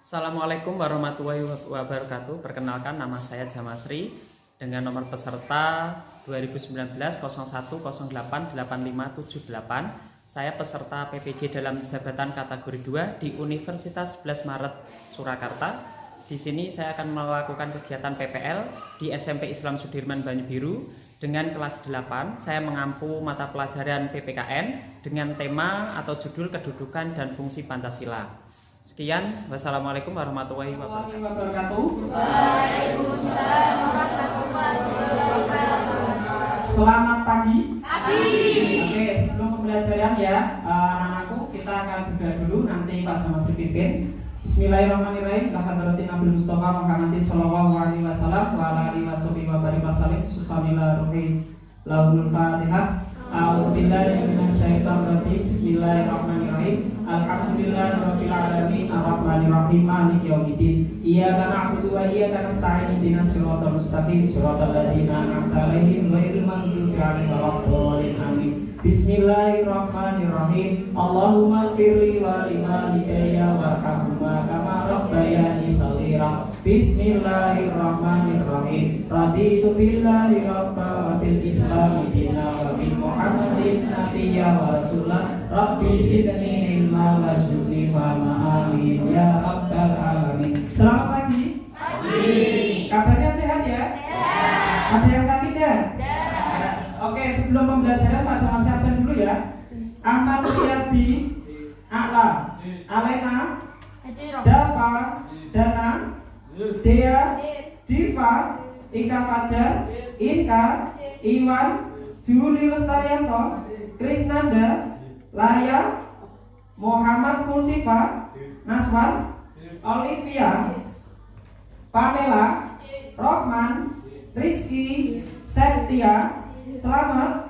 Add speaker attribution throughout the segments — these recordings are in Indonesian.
Speaker 1: Assalamualaikum warahmatullahi wabarakatuh. Perkenalkan, nama saya Jamasri dengan nomor peserta 2019-01-08-8578. Saya peserta PPG dalam jabatan kategori 2 di Universitas 11 Maret Surakarta. Di sini saya akan melakukan kegiatan PPL di SMP Islam Sudirman Banyubiru dengan kelas 8. Saya mengampu mata pelajaran PPKN dengan tema atau judul kedudukan dan fungsi Pancasila. Sekian, wassalamualaikum warahmatullahi wabarakatuh.
Speaker 2: Waalaikumsalam warahmatullahi wabarakatuh.
Speaker 3: Selamat pagi.
Speaker 2: Pagi.
Speaker 3: Oke, sebelum pembelajaran ya, anak-anakku, kita akan buka dulu, nanti Pak Jamasri pimpin. Bismillahirrahmanirrahim. Lahadarotin Nabi Mustafa Muhammadin Sallallahu Alaihi Wasallam wa ala alihi wa barik wasallim. Subhanallahirrahmanirrahim. Lahul Fatihah. A'udzubillahi minasyaitonir rajim. Bismillahirrahmanirrahim. Alhamdulillahirabbil alamin arrahmanir rahim maliki yaumiddin. Iyyaka na'budu wa iyyaka nasta'in ihdinas siratal mustaqim siratal ladzina an'amta 'alaihim ghairil maghdubi 'alaihim waladdallin amin. Bismillahirrahmanirrahim. Allahumma ighfirli wa liwalidayya warhamhuma kama rabbayani shaghira. Bismillahirrahmanirrahim. Raditu billahi rabban wa bil islami dinan wa bi Muhammadin nabiyya wa rasulah. Rabbi zidni ilma warzuqni fahma amin ya rabbal alamin. Selamat pagi.
Speaker 2: Pagi.
Speaker 3: Kabarnya sehat ya?
Speaker 2: Sehat.
Speaker 3: Ada yang sakit ya?
Speaker 2: Sehat.
Speaker 3: Oke, sebelum pembelajaran Pak Jamasri absen dulu ya. Ahmad Riyadi, A'la, Alena, Dafa, Dana, Dea, Diva, Ika Fajar, Inka, Iwan, Juli Lestarianto, Krisnanda, Laya, Muhammad Kulsifa, Naswan, Olivia, Pamela, Rohman, Rizky, Septia. Selamat.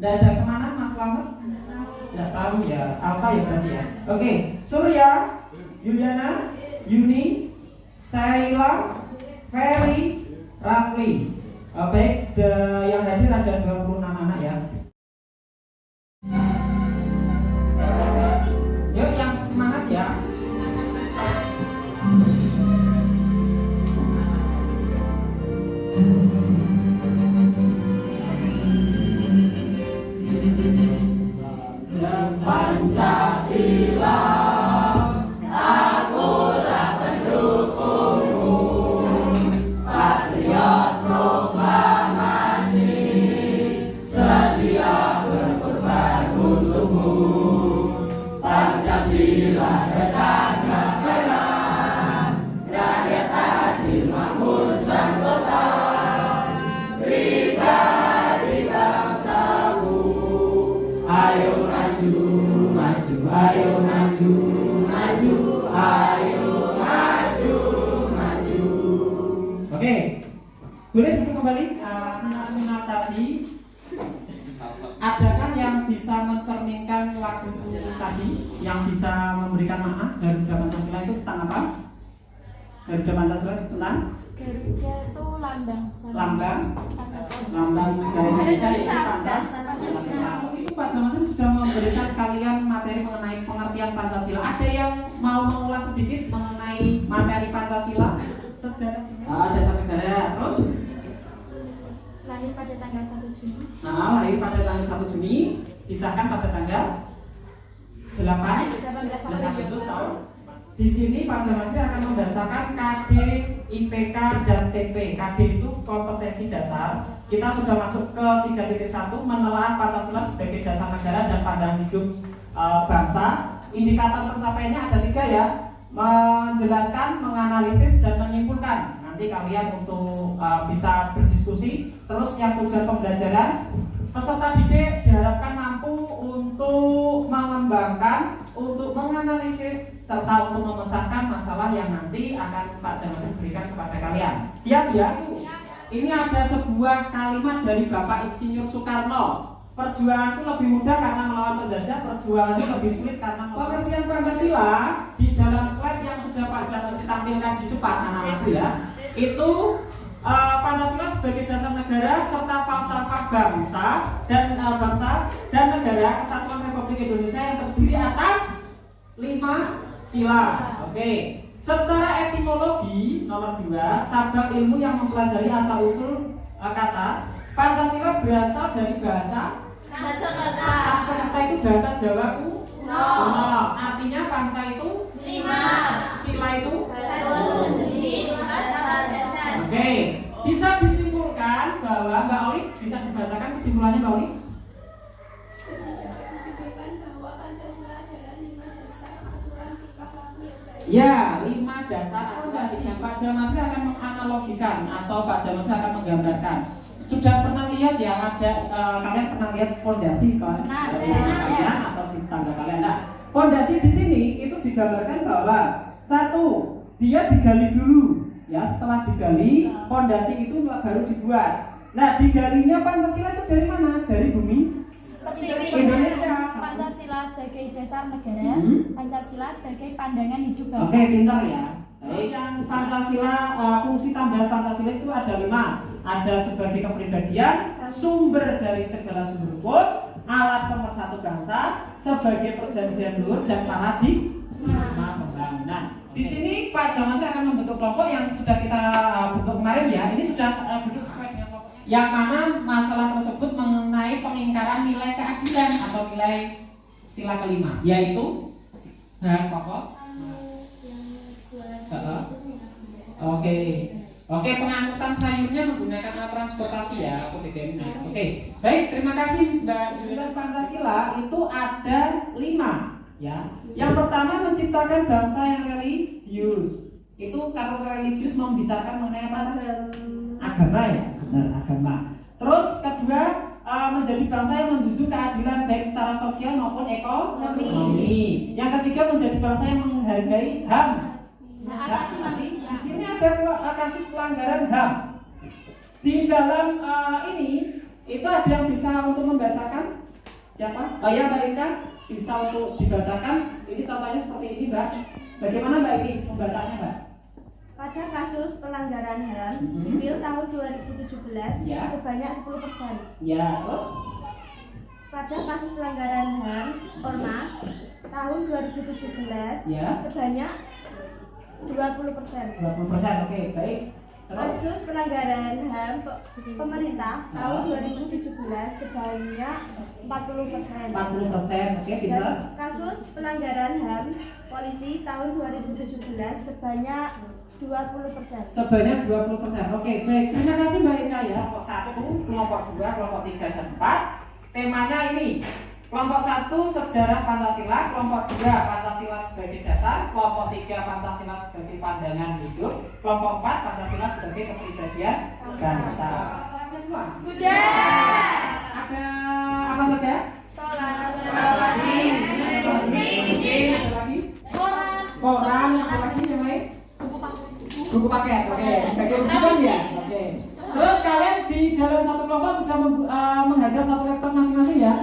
Speaker 3: Tidak ada kemana Mas Selamat? Tidak tahu ya. Alfa ya berarti ya. Oke. Surya, Yuliana, Yuni, Saila, Ferry, Rafli. Baik, yang hadir ada 26 anak ya. Yuk yang semangat ya.
Speaker 2: Pancasila, akulah pendukungmu, patriot proklamasi, setia berkorban untukmu. Pancasila dasar negara, rakyat adil makmur sentosa, pribadi bangsamu. Ayo maju, maju, ayo maju, maju, ayo maju, maju.
Speaker 3: Oke. Boleh duduk kembali. Anak-anak tadi, adakah yang bisa mencerminkan lagu tadi, yang bisa memberikan makna Garuda Pancasila itu tentang apa? Garuda Pancasila itu tentang
Speaker 4: Garuda itu lambang Pancasila.
Speaker 3: lambang negara Indonesia itu
Speaker 4: Pancasila.
Speaker 3: Pancasila. Itu Pak Jamasri sudah memberikan kalian materi mengenai pengertian Pancasila. Ada yang mau mengulas sedikit mengenai materi Pancasila? Sejarah sini. Ada sampai negara. Terus?
Speaker 4: Lahir pada tanggal 1 Juni.
Speaker 3: Lahir pada tanggal 1 Juni, disahkan pada tanggal 18 Agustus tahun. Di sini Pak Jamasri akan membacakan KD, IPK, dan TP. KD itu kompetensi dasar. Kita sudah masuk ke 3.1, menelaah Pancasila sebagai dasar negara dan pandangan hidup bangsa. Indikator pencapaiannya ada 3 ya, menjelaskan, menganalisis, dan menyimpulkan. Nanti kalian untuk bisa berdiskusi. Terus yang tujuan pembelajaran, peserta didik diharapkan mampu untuk mengembangkan, untuk menganalisis, serta untuk memecahkan masalah yang nanti akan Pak Jamasri berikan kepada kalian. Siap ya? Ini ada sebuah kalimat dari Bapak Insinyur Soekarno. Perjuangan itu lebih mudah karena melawan penjajah, perjuangan itu lebih sulit karena pengertian Pancasila di dalam slide yang sudah Pak Jamasri tampilkan di depan anak-anakku ya. Itu Pancasila sebagai dasar negara serta falsafah bangsa dan negara Kesatuan Republik Indonesia yang terdiri atas 5 sila. Oke. Secara etimologi nomor 2, cabang ilmu yang mempelajari asal-usul kata, Pancasila berasal dari bahasa Sanskerta itu bahasa Jawa kuno. Artinya panca itu 5, sila itu Oke, bisa disimpulkan bahwa Mbak Oli bisa dibacakan kesimpulannya Mbak Oli?
Speaker 4: Disimpulkan bahwa Pancasila adalah 5 dasar aturan tingkah laku yang baik.
Speaker 3: Ya, 5 dasar fondasi. Pak Jamasri akan menganalogikan atau Pak Jamasri akan menggambarkan. Sudah pernah lihat ya, ada kalian pernah lihat fondasi kan? Kalian atau di tangga kalian. Nah, fondasi di sini itu digambarkan bahwa satu, dia digali dulu. Ya, setelah digali, fondasi itu baru dibuat. Nah, digalinya Pancasila itu dari mana? Dari bumi Indonesia.
Speaker 4: Pancasila sebagai dasar negara, Pancasila sebagai pandangan hidup bangsa.
Speaker 3: Oke, pintar ya. Baik, yang Pancasila, fungsi tambahan Pancasila itu ada 5. Ada sebagai kepribadian, sumber dari segala sumber hukum, alat pemersatu bangsa, sebagai perjanjian luhur dan paradigma pembangunan. Di sini Pak Jamasri akan membentuk kelompok yang sudah kita bentuk kemarin ya. Ini sudah duduk sesuai dengan kelompoknya. Yang mana masalah tersebut mengenai pengingkaran nilai keadilan atau nilai sila kelima, yaitu pokok. Oke, pengangkutan sayurnya menggunakan alat transportasi ya, aku BBM. Oke, baik, terima kasih Mbak Yudha. Pancasila itu ada 5 ya. Yang pertama menciptakan bangsa yang religius. Itu kalau religius membicarakan mengenai apa? Agama ya, benar, agama. Terus kedua menjadi bangsa yang menjunjung keadilan baik secara sosial maupun ekonomi. Yang ketiga menjadi bangsa yang menghargai HAM. Di sini ada kasus pelanggaran HAM. Di dalam ini itu ada yang bisa untuk membacakan? Siapa? Ya Mbak Ika bisa untuk dibacakan. Ini contohnya seperti ini Mbak. Bagaimana Mbak ini membacanya Mbak?
Speaker 5: Pada kasus pelanggaran HAM sipil tahun 2017
Speaker 3: Ya.
Speaker 5: sebanyak 10%.
Speaker 3: Ya, terus?
Speaker 5: Pada kasus pelanggaran HAM Ormas tahun 2017
Speaker 3: Ya.
Speaker 5: sebanyak 20%.
Speaker 3: 20%, oke, baik. Terus?
Speaker 5: Kasus pelanggaran HAM pemerintah tahun 2017 sebanyak 40%.
Speaker 3: 40%, oke,
Speaker 5: Dan
Speaker 3: pintar.
Speaker 5: kasus pelanggaran HAM polisi tahun 2017 sebanyak 20%.
Speaker 3: Sebanyak 20%. Oke, baik. Terima kasih Mbak Ika ya. Kelompok 1, kelompok 2, kelompok 3 dan 4. Temanya ini. Kelompok 1 sejarah Pancasila, kelompok 2 Pancasila sebagai dasar, kelompok 3 Pancasila sebagai pandangan hidup, kelompok 4 Pancasila sebagai kepribadian bangsa. Semua?
Speaker 4: Sudah.
Speaker 3: Ada apa saja?
Speaker 4: Sholat.
Speaker 3: Ada lagi? Koran, apa lagi yang lain? Buku paket, oke. Sebagai rujukan ya, oke. Terus kalian di dalam satu kelompok sudah menghadap satu laptop masing-masing ya?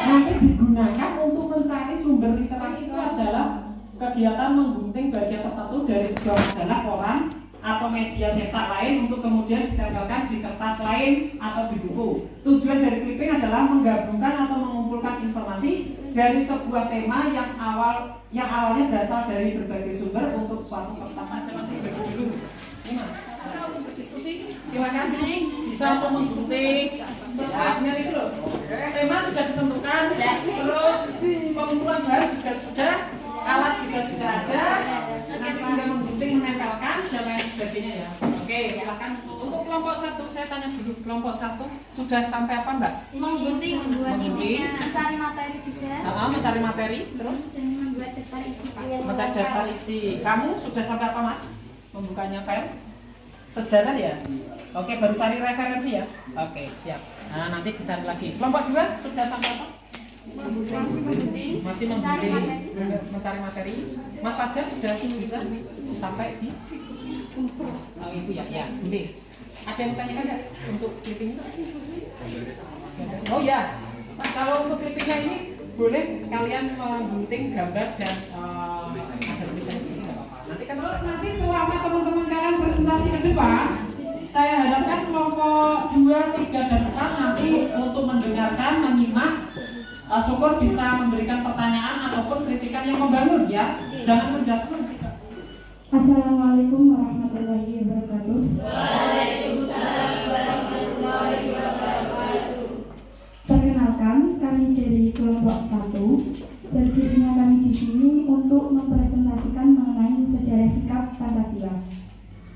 Speaker 3: Nanti digunakan untuk mencari sumber literasi. Itu adalah kegiatan menggunting bagian tertentu dari sebuah majalah, koran atau media cetak lain untuk kemudian ditempelkan di kertas lain atau di buku. Tujuan dari clipping adalah menggabungkan atau mengumpulkan informasi dari sebuah tema yang awalnya berasal dari berbagai sumber untuk suatu pertama. Saya masih bagi dulu. Ini Mas, bisa untuk berdiskusi? Silakan. Bisa untuk menggunting. Sesuainya itu loh. Tema sudah ditentukan. Terus pengumpulan bahan juga sudah. Alat juga sudah ada. Nanti tinggal menggunting, menempelkan dan lain sebagainya ya. Oke, silakan. Untuk kelompok 1 saya tanya dulu. Kelompok 1 sudah sampai apa Mbak?
Speaker 4: Menggunting, membuat
Speaker 3: Menggunting.
Speaker 4: mencari materi juga.
Speaker 3: Mencari materi terus?
Speaker 4: Dan membuat daftar isi.
Speaker 3: Mencari daftar isi. Kamu sudah sampai apa Mas? Membukanya file? Sejajar ya? Oke, baru cari referensi ya? Oke, siap. Nah, nanti dicari lagi. Kelompok 2 sudah sampai apa? Masih mencari materi. Mas Fajar sudah bisa sampai di itu ya, ya. Nanti ada yang tanyakan nggak untuk clipping? Oh ya, kalau untuk clippingnya ini boleh kalian menggunting gambar dan ada tulisannya sini nggak apa-apa. Nanti kan nanti selama teman-teman kalian presentasi ke depan, saya harapkan kelompok 2, 3 dan 4 nanti untuk mendengarkan, menyimak. Syukur bisa memberikan pertanyaan ataupun kritikan yang membangun ya. Jangan menjudgment.
Speaker 4: Assalamualaikum warahmatullahi wabarakatuh.
Speaker 2: Waalaikumsalam warahmatullahi wabarakatuh.
Speaker 4: Perkenalkan, kami dari kelompok 1. Berdirinya kami di sini untuk mempresentasikan mengenai sejarah sikap Pancasila.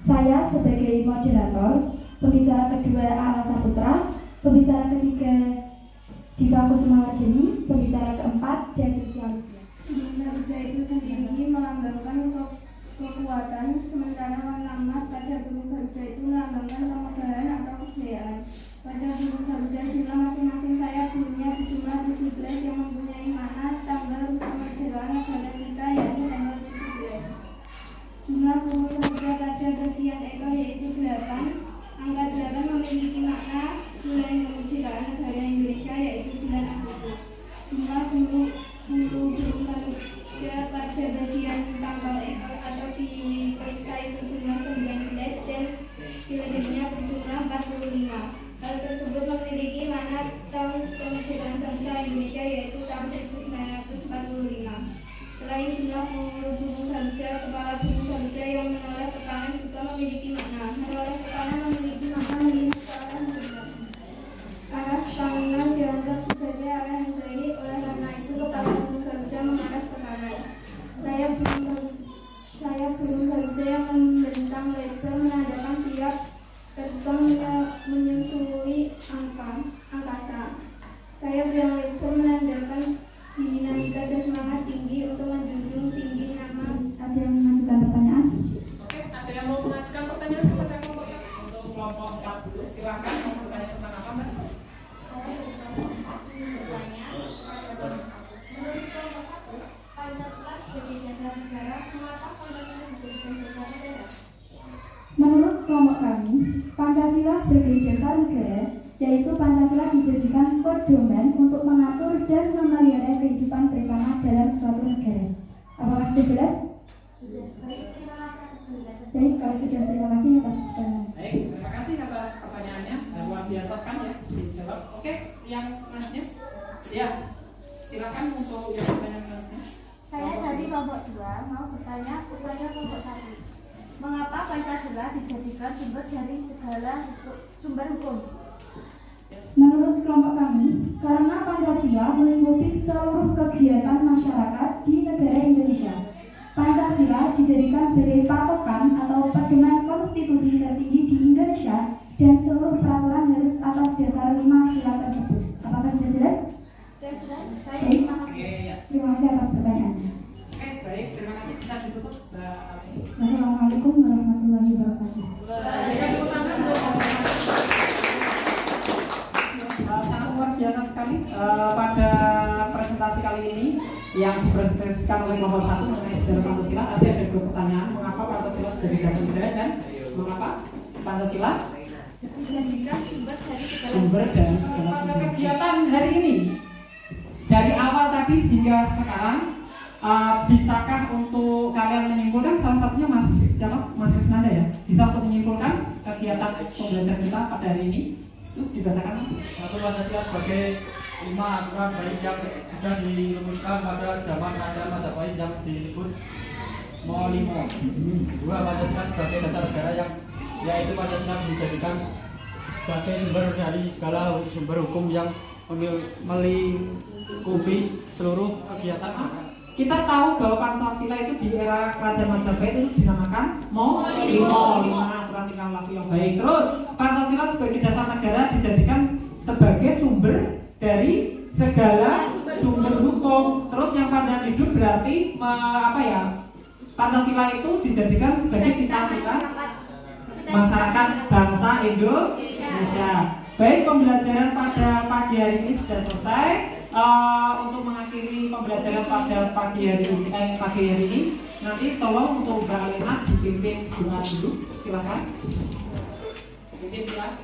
Speaker 4: Saya sebagai moderator, pembicara kedua Ala Saputra, pembicara ketiga Diva Kusumawardhani, pembicara keempat Dian Sosialita.
Speaker 5: Garuda itu sendiri melambangkan kekuatan, sementara warna emas pada burung Garuda itu melambangkan kemegahan atau kejayaan. Pada burung Garuda jumlah masing-masing sayap burungnya berjumlah 17 yang mempunyai makna tanggal kemerdekaan negara kita yaitu tanggal 17. Jumlah burung Garuda pada bagian ekor yaitu 8. Angka 8 memiliki makna bulan kemerdekaan negara Indonesia yaitu bulan Agustus. Jumlah burung Garuda pada bagian tangkal ekor atau di perisai berjumlah 19 dan selanjutnya berjumlah 45. Hal tersebut memiliki makna tahun kemerdekaan bangsa Indonesia yaitu tahun 1945. Selain jumlah burung Garuda, kepala burung Garuda yang menoleh ke kanan juga memiliki makna. Menoleh ke kanan memiliki makna melihat ke arah masing-masing. Arah kanan dianggap sebagai arah yang baik, oleh karena itu kepala burung Garuda mengarah ke kanan. Sayap burung Garuda yang membentang lebar menandakan siap terbang menyusui angkasa. Sayap yang lebar menandakan dinamika dan semangat tinggi untuk menjunjung tinggi nama.
Speaker 4: Ada yang mengajukan pertanyaan?
Speaker 3: Oke, ada yang mau mengajukan pertanyaan kepada kelompok 1? Untuk kelompok 4 dulu, silakan mau bertanya tentang apa, Mbak?
Speaker 5: Menurut kelompok 1, Pancasila sebagai dasar negara, mengapa Pancasila dijadikan dasar negara?
Speaker 4: Menurut kelompok kami, Pancasila sebagai dasar negara, yaitu Pancasila dijadikan pedoman untuk mengatur dan memelihara kehidupan bersama dalam suatu negara. Apakah sudah jelas?
Speaker 5: Sudah. Baik, terima kasih atas penjelasan.
Speaker 4: Baik, kalau sudah terima kasih atas pertanyaan.
Speaker 3: Baik, terima kasih atas pertanyaannya. Luar biasa sekali ya dijawab. Oke, yang selanjutnya. Ya, silakan untuk yang pertanyaan selanjutnya.
Speaker 5: Saya dari kelompok 2 mau bertanya kepada kelompok 1. Mengapa Pancasila dijadikan sumber dari segala sumber hukum?
Speaker 4: Menurut kelompok kami, karena Pancasila meliputi seluruh kegiatan masyarakat di negara Indonesia. Pancasila dijadikan sebagai patokan atau pedoman konstitusi tertinggi di Indonesia dan seluruh peraturan harus atas dasar 5 sila tersebut. Apakah sudah jelas?
Speaker 5: Sudah jelas? Baik,
Speaker 4: Baik.
Speaker 5: terima kasih.
Speaker 3: Oke, ya.
Speaker 4: Terima kasih atas pertanyaannya.
Speaker 3: Oke, baik. Terima kasih. Bisa ditutup, Mbak Ami.
Speaker 4: Wassalamualaikum warahmatullahi wabarakatuh.
Speaker 3: Berikan tepuk tangan untuk sangat luar biasa sekali pada presentasi kali ini yang dipresentasikan oleh kelompok 1 mengenai sejarah Pancasila. Ada 2 pertanyaan. Mengapa Pancasila sebagai dasar negara dan mengapa Pancasila
Speaker 5: Dijadikan sumber dari segala
Speaker 3: sumber dari segala
Speaker 5: Pada
Speaker 3: sumber. Kegiatan hari ini dari awal tadi hingga sekarang, bisakah untuk kalian menyimpulkan salah satunya Mas Krisnanda ya, bisa untuk menyimpulkan kegiatan pembelajaran kita pada hari ini? Itu dibacakan.
Speaker 6: Satu, Pancasila sebagai 5 aturan baik yang sudah dirumuskan pada zaman Raja Majapahit yang disebut Molimo. 2, Pancasila sebagai dasar negara yang yaitu Pancasila dijadikan sebagai sumber dari segala sumber hukum yang melingkupi seluruh kegiatan.
Speaker 3: Kita tahu bahwa Pancasila itu di era Kerajaan Majapahit itu dinamakan Molimo, 5 aturan tingkah laku yang baik. Terus Pancasila sebagai dasar negara dijadikan sebagai sumber dari segala sumber hukum. Terus yang pandangan hidup berarti Pancasila itu dijadikan sebagai cita-cita masyarakat bangsa Indonesia. Baik, pembelajaran pada pagi hari ini sudah selesai. Untuk mengakhiri pembelajaran pada pagi hari ini, nanti tolong untuk Mbak Alena dipimpin doa dulu, silakan. Pimpin ya.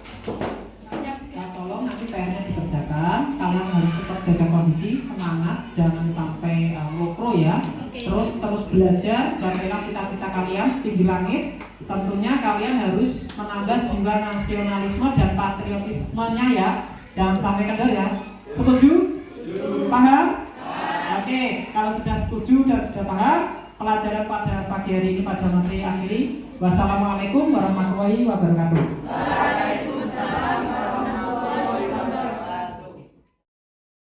Speaker 3: Ya, tolong nanti PR-nya dikerjakan. Kalian harus tetap jaga kondisi, semangat, jangan sampai lokro ya. Terus belajar, gapailah cita-cita kalian setinggi langit. Tentunya kalian harus menambah jiwa nasionalisme dan patriotismenya ya. Jangan sampai kendor ya. Setuju? Paham? Oke, kalau sudah setuju dan sudah paham, pelajaran pada pagi hari ini Pak Jamasri akhiri. Wassalamualaikum warahmatullahi wabarakatuh.